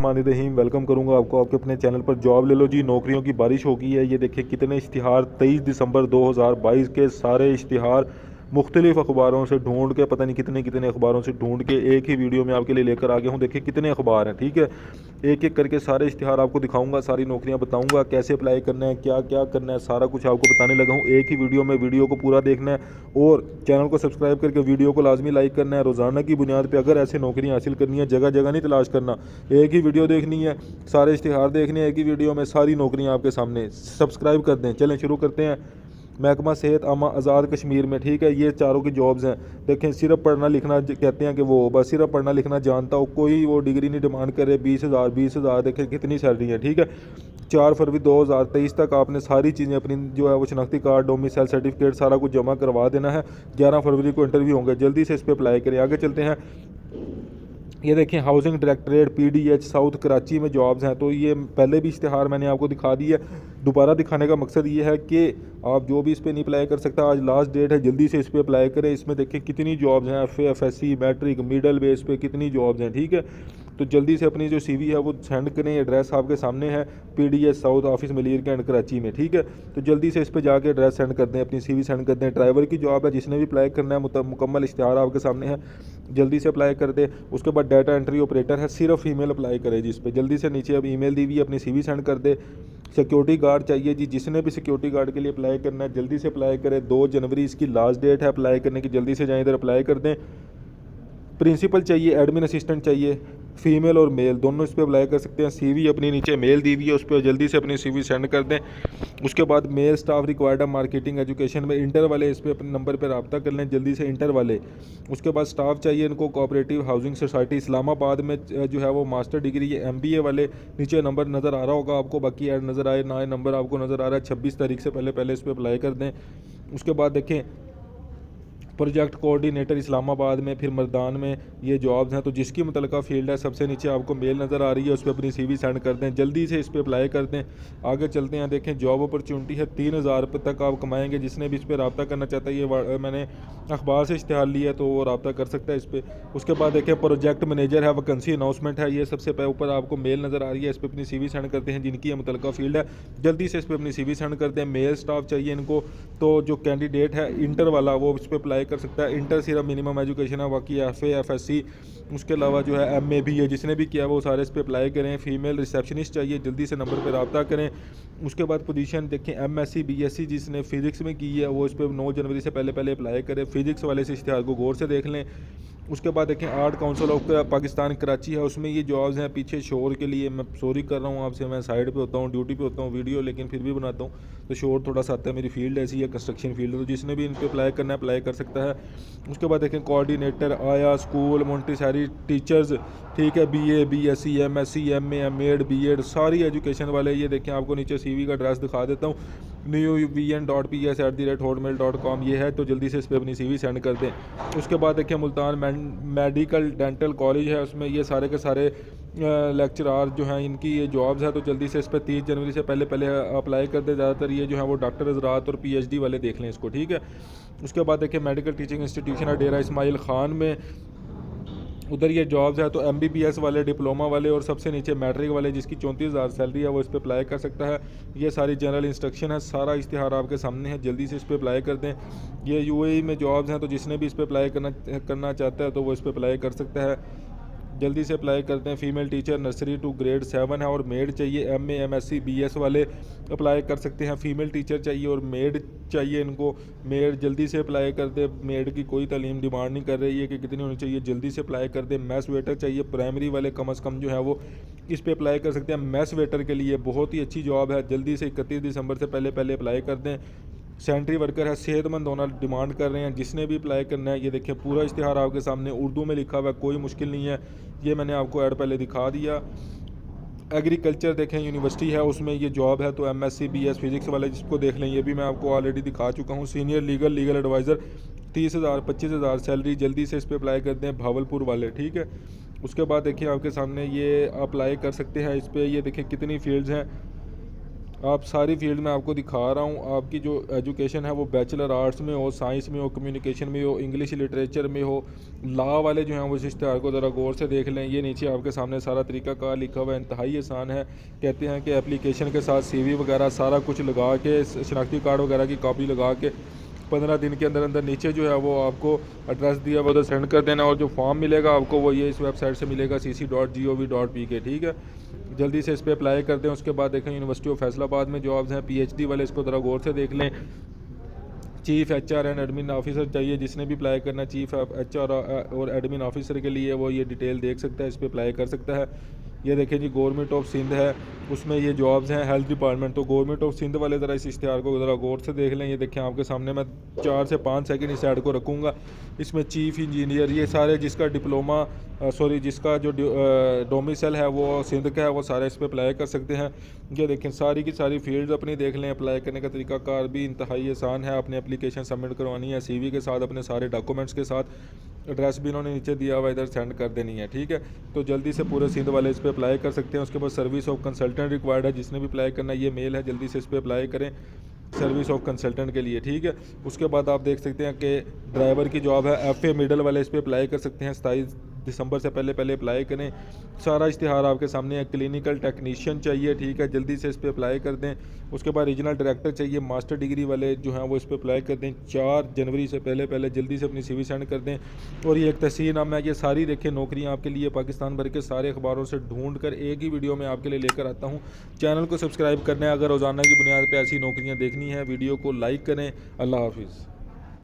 बिस्मिल्लाहिर्रहमानिर्रहीम। वेलकम करूंगा आपको आपके अपने चैनल पर। जॉब ले लो जी, नौकरियों की बारिश हो गई है। ये देखिए कितने इश्तिहार, 23 दिसंबर 2022 के सारे इश्तिहार मुख्तलिफ अखबारों से ढूंढ के, पता नहीं कितने कितने अखबारों से ढूंढ के एक ही वीडियो में आपके लिए लेकर आ गया हूँ। देखिए कितने अखबार हैं, ठीक है। एक एक करके सारे इश्तिहार आपको दिखाऊंगा, सारी नौकरियां बताऊंगा, कैसे अप्लाई करना है, क्या क्या करना है, सारा कुछ आपको बताने लगा हूँ एक ही वीडियो में। वीडियो को पूरा देखना है और चैनल को सब्सक्राइब करके वीडियो को लाजमी लाइक करना है। रोज़ाना की बुनियाद पर अगर ऐसे नौकरियाँ हासिल करनी है, जगह जगह नहीं तलाश करना, एक ही वीडियो देखनी है, सारे इश्तिहार देखने हैं एक ही वीडियो में, सारी नौकरियां आपके सामने। सब्सक्राइब कर दें। चलें शुरू करते हैं। महकमा सेहत आमा आज़ाद कश्मीर में, ठीक है। ये चारों की जॉब्स हैं। देखें, सिर्फ पढ़ना लिखना कहते हैं कि वो बस सिर्फ पढ़ना लिखना जानता हो, कोई वो डिग्री नहीं डिमांड करे। 20,000 देखें कितनी सैलरी है, ठीक है। 4 फरवरी 2023 तक आपने सारी चीज़ें अपनी जो है वो शनाख्ती कार्ड, डोमिसाइल सर्टिफिकेट सारा कुछ जमा करवा देना है। 11 फरवरी को इंटरव्यू होंगे, जल्दी से इस पर अप्लाई करें। आगे चलते हैं। ये देखें, housing directorate PDH south Karachi में जॉब्स हैं। तो ये पहले भी इश्तिहार मैंने आपको दिखा दी है, दोबारा दिखाने का मकसद ये है कि आप जो भी इस पर नहीं अप्लाई कर सकता, आज लास्ट डेट है, जल्दी से इस पर अप्लाई करें। इसमें देखें कितनी जॉब्स हैं, FA FSC matric middle base पे कितनी जॉब्स हैं, ठीक है। तो जल्दी से अपनी जो CV है वो सेंड करें। एड्रेस आपके सामने है, PDH south office Malir cantt Karachi में, ठीक है। तो जल्दी से इस पर जाके एड्रेस सेंड कर दें, अपनी CV सेंड कर दें। ड्राइवर की जॉब है, जिसने भी अप्लाई करना है मुकम्मल इश्तिहार आपके सामने है, जल्दी से अप्लाई कर दे। उसके बाद डाटा एंट्री ऑपरेटर है, सिर्फ फीमेल अप्लाई करे जिस पे। जल्दी से नीचे अब ईमेल दी हुई अपनी CV सेंड कर दे। सिक्योरिटी गार्ड चाहिए जी, जिसने भी सिक्योरिटी गार्ड के लिए अप्लाई करना है जल्दी से अप्लाई करें। 2 जनवरी इसकी लास्ट डेट है अप्लाई करने की, जल्दी से जाएँ इधर अप्लाई कर दें। प्रिंसिपल चाहिए, एडमिन असिस्टेंट चाहिए, फीमेल और मेल दोनों इस पर अप्लाई कर सकते हैं। CV अपनी नीचे मेल दी हुई है, उस पर जल्दी से अपनी CV सेंड कर दें। उसके बाद मेल स्टाफ रिक्वायर्ड है मार्केटिंग एजुकेशन में, इंटर वाले इस पर अपने नंबर पर रब्ता कर लें, जल्दी से इंटर वाले। उसके बाद स्टाफ चाहिए इनको कोऑपरेटिव हाउसिंग सोसाइटी इस्लामाबाद में जो है वो मास्टर डिग्री है MBA वाले। नीचे नंबर नज़र आ रहा होगा आपको, बाकी ऐड नज़र आए ना, नंबर आपको नज़र आ रहा है। 26 तारीख से पहले इस पर अप्लाई कर दें। उसके बाद देखें, प्रोजेक्ट कोऑर्डिनेटर इस्लामाबाद में, फिर मर्दान में ये जॉब्स हैं। तो जिसकी मुतलका फील्ड है, सबसे नीचे आपको मेल नज़र आ रही है, उस पर अपनी CV सेंड कर दें, जल्दी से इस पर अप्लाई कर दें। आगे चलते हैं। देखें, जॉब अपॉर्चुनिटी है, 3,000 रुपये तक आप कमाएंगे। जिसने भी इस पर रब्ता करना चाहता है, ये मैंने अखबार से इश्तिहार लिया है, तो वो रब्ता कर सकता है इस पर। उसके बाद देखें, प्रोजेक्ट मैनेजर है, वैकेंसी अनाउंसमेंट है, ये सबसे ऊपर आपको मेल नज़र आ रही है, इस पर अपनी CV सेंड करते हैं। जिनकी ये मुतलका फील्ड है, जल्दी से इस पर अपनी CV सेंड कर दें। मेल स्टाफ चाहिए इनको। तो जो कैंडिडेट है इंटर वाला, वो इस पर अप्लाई कर सकता है। इंटर सिर्फ मिनिमम एजुकेशन है, बाकी FA FSC उसके अलावा जो है MA भी है, जिसने भी किया वो सारे इस पर अप्लाई करें। फीमेल रिसेप्शनिस्ट चाहिए, जल्दी से नंबर पर रब्ता करें। उसके बाद पोजीशन देखें, MSc BSc जिसने फिज़िक्स में की है वो इस पर 9 जनवरी से पहले अप्लाई करें। फिज़िक्स वाले से इश्तिहार को गौर से देख लें। उसके बाद देखें, art council of Pakistan Karachi है, उसमें ये जॉब्स हैं। पीछे शोर के लिए मैं सॉरी कर रहा हूँ आपसे, मैं साइड पे होता हूँ, ड्यूटी पे होता हूँ वीडियो, लेकिन फिर भी बनाता हूँ तो शोर थोड़ा सा आता है। मेरी फील्ड ऐसी है, कंस्ट्रक्शन फील्ड, तो जिसने भी इन पर अप्लाई करना है अप्लाई कर सकता है। उसके बाद देखें, कोऑर्डिनेटर आया स्कूल मोंटेसरी टीचर्स, ठीक है। BA BSc MSc MA MEd BEd सारी एजुकेशन वाले। ये देखें, आपको नीचे CV का एड्रेस दिखा देता हूँ, nuvn.ps@hotmail.com ये है। तो जल्दी से इस पर अपनी CV सेंड कर दें। उसके बाद देखें, मुल्तान मेडिकल डेंटल कॉलेज है, उसमें ये सारे के सारे लेक्चरार जो हैं, इनकी ये जॉब्स है। तो जल्दी से इस पर 30 जनवरी से पहले अप्लाई कर दें। ज़्यादातर ये जो है वो डॉक्टर हज़रात और PhD वाले देख लें इसको, ठीक है। उसके बाद देखें, मेडिकल टीचिंग इंस्टीट्यूशन है डेरा इस्माइल ख़ान में, उधर ये जॉब्स है। तो MBBS वाले, डिप्लोमा वाले और सबसे नीचे मैट्रिक वाले, जिसकी 34,000 सैलरी है, वो इस पर अप्लाई कर सकता है। ये सारी जनरल इंस्ट्रक्शन है, सारा इश्तिहार आपके सामने है, जल्दी से इस पर अप्लाई कर दें। ये UAE में जॉब्स हैं, तो जिसने भी इस पर अप्लाई करना चाहता है तो वो इस पर अप्लाई कर सकता है, जल्दी से अप्लाई करते हैं। Female teacher nursery to grade 7 है, और मेड चाहिए। MA MSc BS वाले अप्लाई कर सकते हैं। फीमेल टीचर चाहिए और मेड चाहिए इनको। मेड जल्दी से अप्लाई कर दे, मेड की कोई तालीम डिमांड नहीं कर रही है कि कितनी होनी चाहिए, जल्दी से अप्लाई कर दे। मैस वेटर चाहिए, प्राइमरी वाले कम अज़ कम जो है वो इस पर अप्लाई कर सकते हैं। मैस वेटर के लिए बहुत ही अच्छी जॉब है, जल्दी से 31 दिसंबर से पहले अप्लाई कर दें। सेंट्री वर्कर है, सेहतमंद होना डिमांड कर रहे हैं, जिसने भी अप्लाई करना है। ये देखिए, पूरा इश्तिहार आपके सामने उर्दू में लिखा हुआ है, कोई मुश्किल नहीं है, ये मैंने आपको ऐड पहले दिखा दिया। एग्रीकल्चर देखें, यूनिवर्सिटी है, उसमें ये जॉब है। तो MSc BS फिज़िक्स वाले जिसको देख लें, ये भी मैं आपको ऑलरेडी दिखा चुका हूँ। सीनियर लीगल एडवाइज़र 30,000 25,000 सैलरी, जल्दी से इस पर अप्लाई कर दें, भावलपुर वाले, ठीक है। उसके बाद देखिए, आपके सामने ये अप्लाई कर सकते हैं इस पर। ये देखिए कितनी फील्ड्स हैं, आप सारी फील्ड में आपको दिखा रहा हूँ। आपकी जो एजुकेशन है वो बैचलर आर्ट्स में हो, साइंस में हो, कम्युनिकेशन में हो, इंग्लिश लिटरेचर में हो, लॉ वाले जो हैं वो इस इश्तिहार को ज़रा गौर से देख लें। ये नीचे आपके सामने सारा तरीक़ाकार लिखा हुआ है, इंतहाई आसान है। कहते हैं कि एप्लीकेशन के साथ CV वगैरह सारा कुछ लगा के, शनाख्ती कार्ड वगैरह की कॉपी लगा के 15 दिन के अंदर अंदर नीचे जो है वो आपको एड्रेस दिया वो उधर सेंड कर देना, और जो फॉर्म मिलेगा आपको वो ये इस वेबसाइट से मिलेगा cc.gov.pk। ठीक है, जल्दी से इस पर अप्लाई कर दें। उसके बाद देखें यूनिवर्सिटी ऑफ फैसलाबाद में जॉब्स हैं, PhD वाले, इसको ज़रा गौर से देख लें। Chief HR and admin officer चाहिए, जिसने भी अप्लाई करना चीफ़ HR और एडमिन ऑफिसर के लिए वो ये डिटेल देख सकता है, इस पर अप्लाई कर सकता है। ये देखें जी, गवर्नमेंट ऑफ सिंध है, उसमें ये जॉब्स हैं, हेल्थ डिपार्टमेंट। तो गवर्नमेंट ऑफ सिंध वाले ज़रा इस इश्तिहार को ज़रा गौर से देख लें। ये देखें आपके सामने, मैं 4 से 5 सेकंड इस ऐड को रखूँगा। इसमें चीफ़ इंजीनियर, ये सारे जिसका डिप्लोमा जिसका जो डोमिसाइल है वो सिंध का है, वो सारे इस पर अप्लाई कर सकते हैं। ये देखें सारी की सारी फील्ड अपनी देख लें। अप्लाई करने का तरीकाकार भी इंतहाई आसान है। अपनी एप्लीकेशन सबमिट करवानी है CV के साथ, अपने सारे डॉक्यूमेंट्स के साथ, एड्रेस भी इन्होंने नीचे दिया हुआ, इधर सेंड कर देनी है। ठीक है, तो जल्दी से पूरे सिंध वाले इस पर अप्लाई कर सकते हैं। उसके बाद सर्विस ऑफ कंसल्टेंट रिक्वायर्ड है, जिसने भी अप्लाई करना है ये मेल है, जल्दी से इस पर अप्लाई करें सर्विस ऑफ कंसल्टेंट के लिए। ठीक है, उसके बाद आप देख सकते हैं कि ड्राइवर की जॉब है, FA मिडल वाले इस पर अप्लाई कर सकते हैं। 27 दिसंबर से पहले अप्लाई करें। सारा इश्तिहार आपके सामने है। क्लिनिकल टेक्नीशियन चाहिए, ठीक है, जल्दी से इस पर अप्लाई कर दें। उसके बाद रीजनल डायरेक्टर चाहिए, मास्टर डिग्री वाले जो हैं वो इस पर अप्लाई कर दें। 4 जनवरी से पहले जल्दी से अपनी CV सेंड कर दें। और ये एक तहसीलनामा है, ये सारी देखें नौकरियाँ आपके लिए पाकिस्तान भर के सारे अखबारों से ढूंढ कर एक ही वीडियो में आपके लिए लेकर आता हूँ। चैनल को सब्सक्राइब करना है अगर रोज़ाना की बुनियाद पर ऐसी नौकरियाँ देखनी है। वीडियो को लाइक करें। अल्लाह हाफिज़।